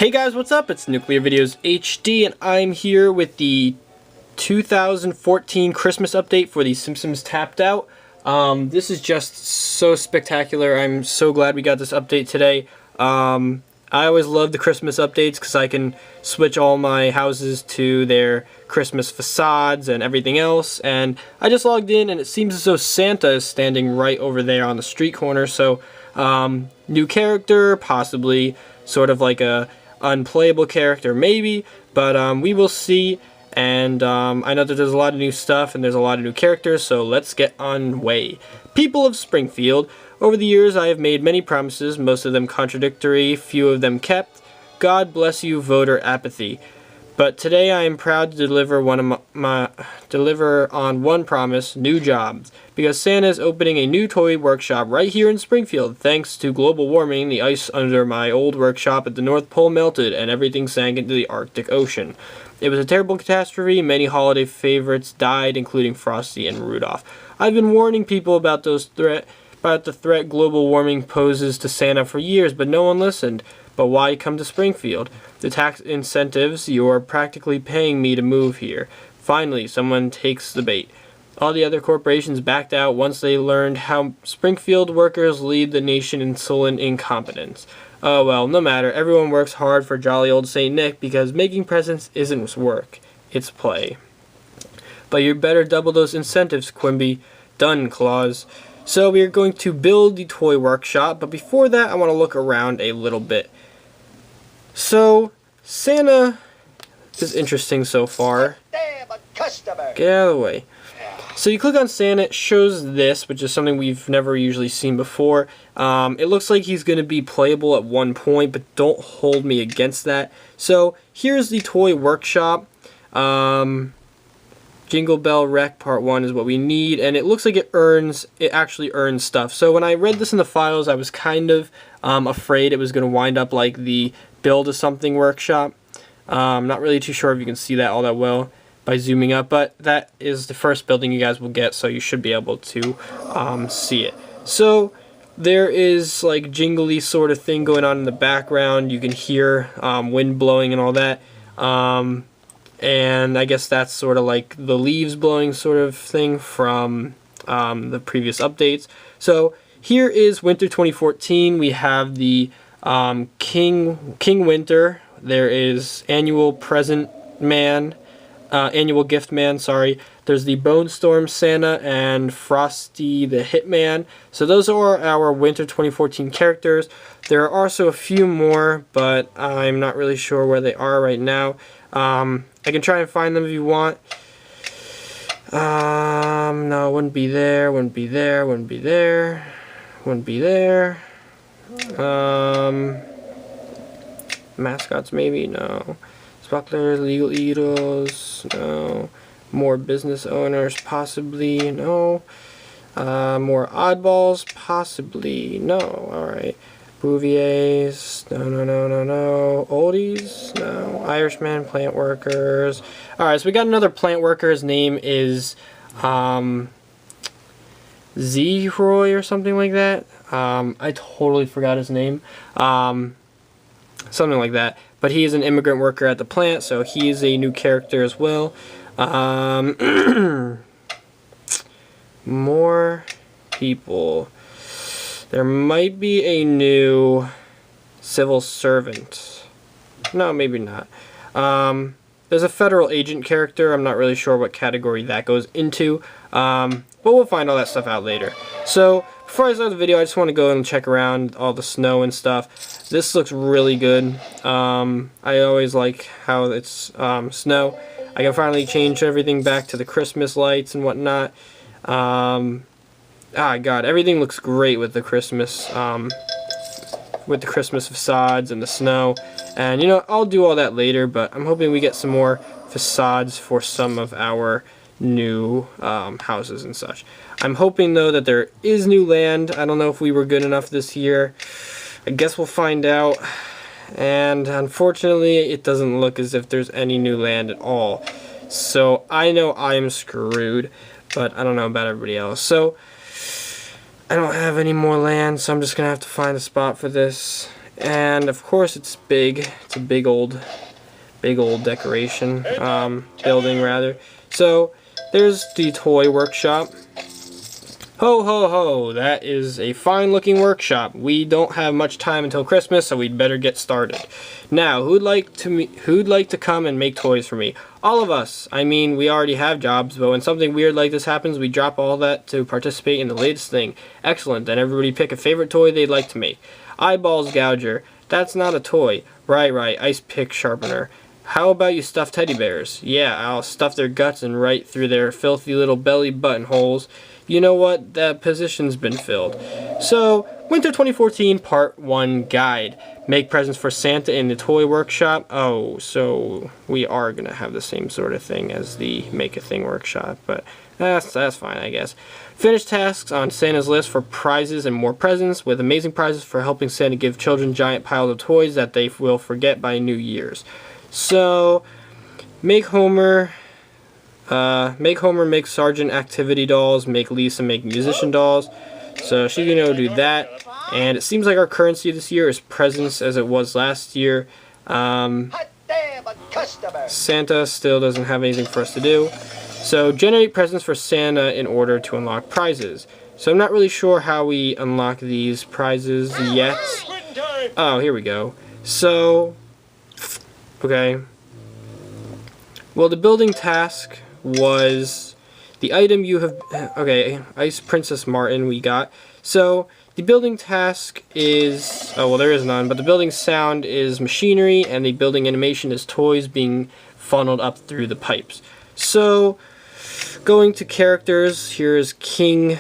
Hey guys, what's up? It's NuclearVideosHD, and I'm here with the 2014 Christmas update for the Simpsons Tapped Out. This is just so spectacular. I'm so glad we got this update today. I always love the Christmas updates because I can switch all my houses to their Christmas facades and everything else. And I just logged in, and it seems as though Santa is standing right over there on the street corner. So, new character, possibly sort of like a unplayable character maybe, but we will see. And I know that there's a lot of new stuff and there's a lot of new characters, so let's get on way. People of Springfield, over the years I have made many promises, most of them contradictory, few of them kept. God bless you, voter apathy. But today I am proud to deliver on one promise: new jobs. Because Santa is opening a new toy workshop right here in Springfield. Thanks to global warming, the ice under my old workshop at the North Pole melted and everything sank into the Arctic Ocean. It was a terrible catastrophe. Many holiday favorites died, including Frosty and Rudolph. I've been warning people about the threat global warming poses to Santa for years, but no one listened. But why come to Springfield? The tax incentives, you're practically paying me to move here. Finally, someone takes the bait. All the other corporations backed out once they learned how Springfield workers lead the nation in sullen incompetence. Oh well, no matter. Everyone works hard for jolly old St. Nick because making presents isn't work, it's play. But you better double those incentives, Quimby. Done, Claus. So we are going to build the toy workshop, but before that I want to look around a little bit. So, Santa is interesting so far. Get out of the way. So you click on Santa, it shows this, which is something we've never usually seen before. It looks like he's going to be playable at one point, but don't hold me against that. So here's the toy workshop. Jingle Bell Wreck Part 1 is what we need, and it looks like it actually earns stuff. So when I read this in the files, I was kind of afraid it was going to wind up like the Build a Something workshop. I'm not really too sure if you can see that all that well by zooming up, but that is the first building you guys will get, so you should be able to see it. So there is like jingly sort of thing going on in the background. You can hear wind blowing and all that. And I guess that's sort of like the leaves blowing sort of thing from the previous updates. So here is Winter 2014. We have the King Winter. There is Annual Gift Man, sorry. There's the Bone Storm Santa and Frosty the Hitman. So those are our Winter 2014 characters. There are also a few more, but I'm not really sure where they are right now. I can try and find them if you want. No, it wouldn't be there, wouldn't be there, wouldn't be there, wouldn't be there. Mascots maybe? No. Sparklers, legal eagles? No. More business owners? Possibly? No. More oddballs? Possibly? No. Alright. Bouviers? No. Oldies? No. Irishmen? Plant workers? Alright, so we got another plant worker. His name is Z-Roy or something like that. I totally forgot his name. Something like that. But he is an immigrant worker at the plant, so he is a new character as well. More people. There might be a new civil servant. No, maybe not. There's a federal agent character. I'm not really sure what category that goes into. But we'll find all that stuff out later. So, before I start the video, I just want to go and check around all the snow and stuff. This looks really good. I always like how it's snow. I can finally change everything back to the Christmas lights and whatnot. God, everything looks great with the Christmas facades and the snow. And you know, I'll do all that later, but I'm hoping we get some more facades for some of our new houses and such. I'm hoping though that there is new land. I don't know if we were good enough this year. I guess we'll find out. And unfortunately, it doesn't look as if there's any new land at all. So I know I am screwed, but I don't know about everybody else. So I don't have any more land, so I'm just gonna have to find a spot for this. And of course it's big. It's a big old decoration, building rather. So there's the toy workshop. Ho ho ho, that is a fine looking workshop. We don't have much time until Christmas, so we'd better get started. Now, who'd like to come and make toys for me? All of us. I mean, we already have jobs, but when something weird like this happens, we drop all that to participate in the latest thing. Excellent, then everybody pick a favorite toy they'd like to make. Eyeballs gouger. That's not a toy. Right, ice pick sharpener. How about you stuffed teddy bears? Yeah, I'll stuff their guts and right through their filthy little belly buttonholes. You know what? That position's been filled. So, Winter 2014 Part 1 Guide. Make presents for Santa in the toy workshop. Oh, so we are going to have the same sort of thing as the Make a Thing workshop, but that's fine, I guess. Finish tasks on Santa's list for prizes and more presents, with amazing prizes for helping Santa give children giant piles of toys that they will forget by New Year's. So, make Homer make Sergeant activity dolls, make Lisa make musician dolls. So she's going to do that. And it seems like our currency this year is presents as it was last year. Santa still doesn't have anything for us to do. So generate presents for Santa in order to unlock prizes. So I'm not really sure how we unlock these prizes yet. Oh, here we go. So, okay. Well, the building task was the item you have. Okay, Ice Princess Martin we got. So the building task is, oh well, there is none, but the building sound is machinery, and the building animation is toys being funneled up through the pipes. So going to characters, here is King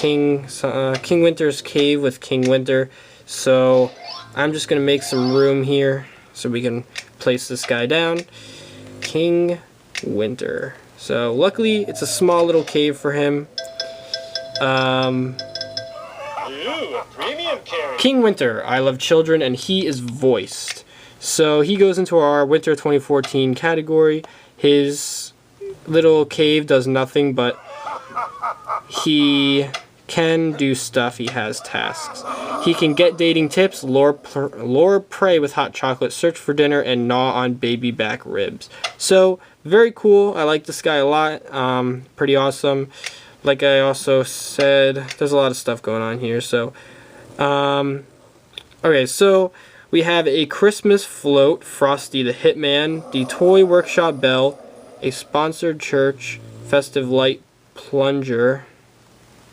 Winter's cave with King Winter. So I'm just gonna make some room here so we can place this guy down. King Winter. So luckily it's a small little cave for him. King Winter, I love children, and he is voiced. So he goes into our Winter 2014 category. His little cave does nothing, but he can do stuff. He has tasks. He can get dating tips, lure prey with hot chocolate, search for dinner, and gnaw on baby back ribs. So very cool. I like this guy a lot. Pretty awesome. Like I also said, there's a lot of stuff going on here. So, okay, so we have a Christmas float, Frosty the Hitman, the Toy Workshop Bell, a sponsored church, festive light plunger,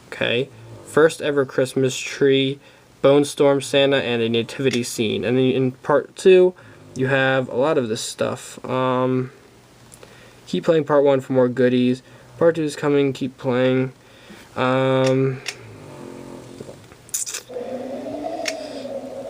okay, first ever Christmas tree, Bone Storm Santa, and a nativity scene. And then in part 2, you have a lot of this stuff. Keep playing part 1 for more goodies. Part 2 is coming, keep playing.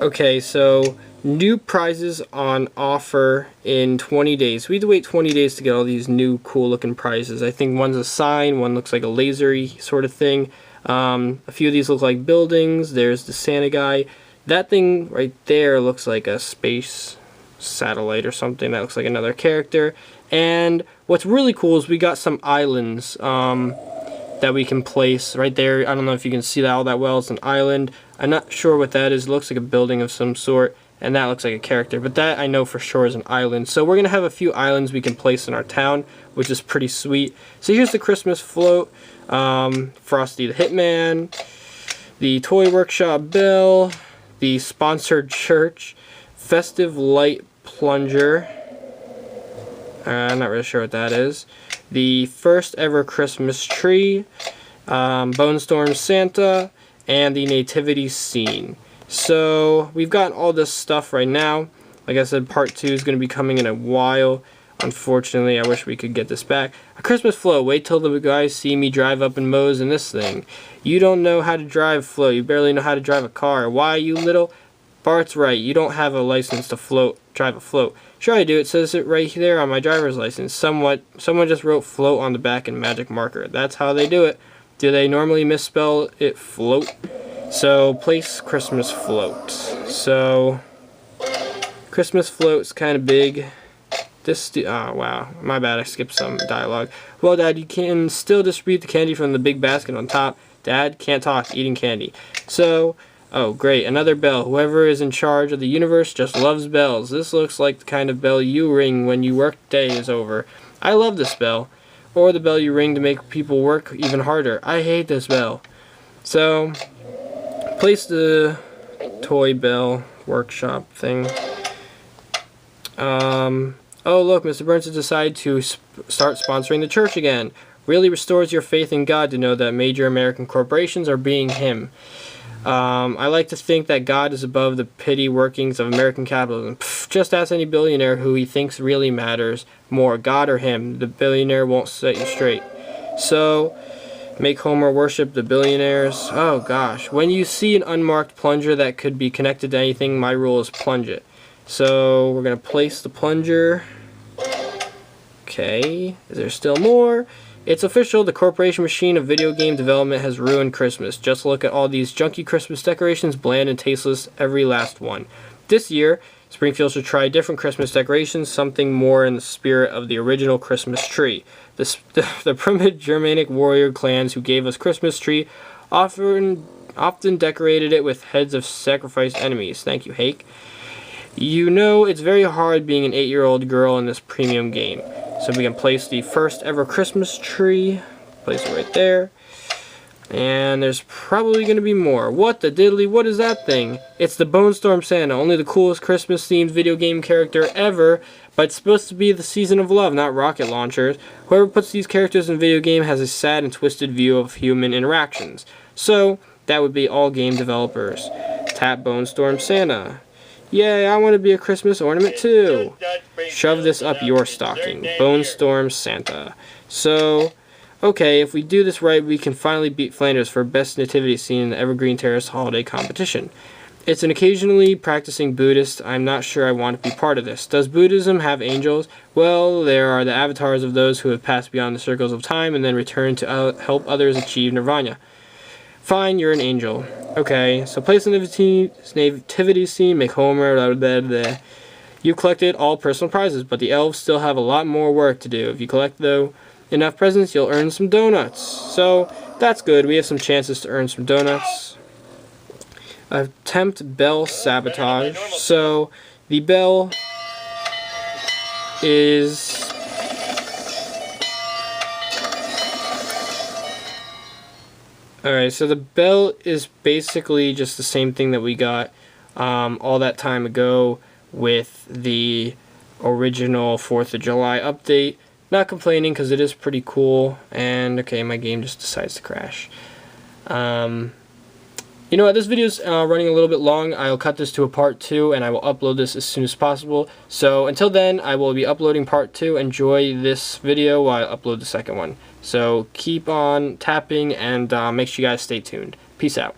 Okay, so new prizes on offer in 20 days. We have to wait 20 days to get all these new cool looking prizes. I think one's a sign, one looks like a lasery sort of thing. A few of these look like buildings. There's the Santa guy. That thing right there looks like a space satellite or something. That looks like another character. And what's really cool is we got some islands that we can place right there. I don't know if you can see that all that well. It's an island. I'm not sure what that is. It looks like a building of some sort, and that looks like a character. But that I know for sure is an island. So we're going to have a few islands we can place in our town, which is pretty sweet. So here's the Christmas float, Frosty the Hitman, the Toy Workshop Bell, the sponsored church, festive light plunger. I'm not really sure what that is. The first ever Christmas tree, Bone Storm Santa, and the nativity scene. So we've got all this stuff right now. Like I said, part 2 is going to be coming in a while. Unfortunately, I wish we could get this back. A Christmas float. Wait till the guys see me drive up in Moe's in this thing. You don't know how to drive float. You barely know how to drive a car. Why, you little? Bart's right. You don't have a license to drive a float. Sure I do. It says it right there on my driver's license. Someone just wrote float on the back in magic marker. That's how they do it. Do they normally misspell it float? So place Christmas float. So Christmas float's kind of big. Oh wow, my bad, I skipped some dialogue. Well, Dad, you can still distribute the candy from the big basket on top. Dad, can't talk, eating candy. So Oh, great, another bell. Whoever is in charge of the universe just loves bells. This looks like the kind of bell you ring when your work day is over. I love this bell. Or the bell you ring to make people work even harder. I hate this bell. So, place the toy bell workshop thing. Oh look, Mr. Burns has decided to start sponsoring the church again. Really restores your faith in God to know that major American corporations are being him. I like to think that God is above the petty workings of American capitalism. Pfft, just ask any billionaire who he thinks really matters more, God or him. The billionaire won't set you straight. So, make Homer worship the billionaires. Oh gosh, when you see an unmarked plunger that could be connected to anything, my rule is plunge it. So, we're going to place the plunger. Okay, is there still more? It's official, the corporation machine of video game development has ruined Christmas. Just look at all these junky Christmas decorations, bland and tasteless, every last one. This year, Springfield should try different Christmas decorations, something more in the spirit of the original Christmas tree. The primitive Germanic warrior clans who gave us Christmas tree often decorated it with heads of sacrificed enemies. Thank you, Hake. You know, it's very hard being an 8-year-old girl in this premium game. So we can place the first ever Christmas tree. Place it right there. And there's probably going to be more. What the diddly? What is that thing? It's the Bone Storm Santa. Only the coolest Christmas themed video game character ever. But it's supposed to be the season of love, not rocket launchers. Whoever puts these characters in a video game has a sad and twisted view of human interactions. So, that would be all game developers. Tap Bone Storm Santa. Yay, I want to be a Christmas ornament too. Shove this up your stocking. Bone Storm Santa. So, okay, if we do this right, we can finally beat Flanders for best nativity scene in the Evergreen Terrace holiday competition. It's an occasionally practicing Buddhist. I'm not sure I want to be part of this. Does Buddhism have angels? Well, there are the avatars of those who have passed beyond the circles of time and then returned to help others achieve nirvana. Fine, you're an angel. Okay, so place the nativity scene, make Homer, blah, blah, blah, blah. You collected all personal prizes, but the elves still have a lot more work to do. If you collect, though, enough presents, you'll earn some donuts. So, that's good. We have some chances to earn some donuts. Attempt bell sabotage. So, the bell is... Alright, so the bell is basically just the same thing that we got all that time ago with the original 4th of July update. Not complaining because it is pretty cool. And okay, my game just decides to crash. You know what, this video's running a little bit long. I'll cut this to a part 2 and I will upload this as soon as possible. So until then, I will be uploading part 2. Enjoy this video while I upload the second one. So keep on tapping and make sure you guys stay tuned. Peace out.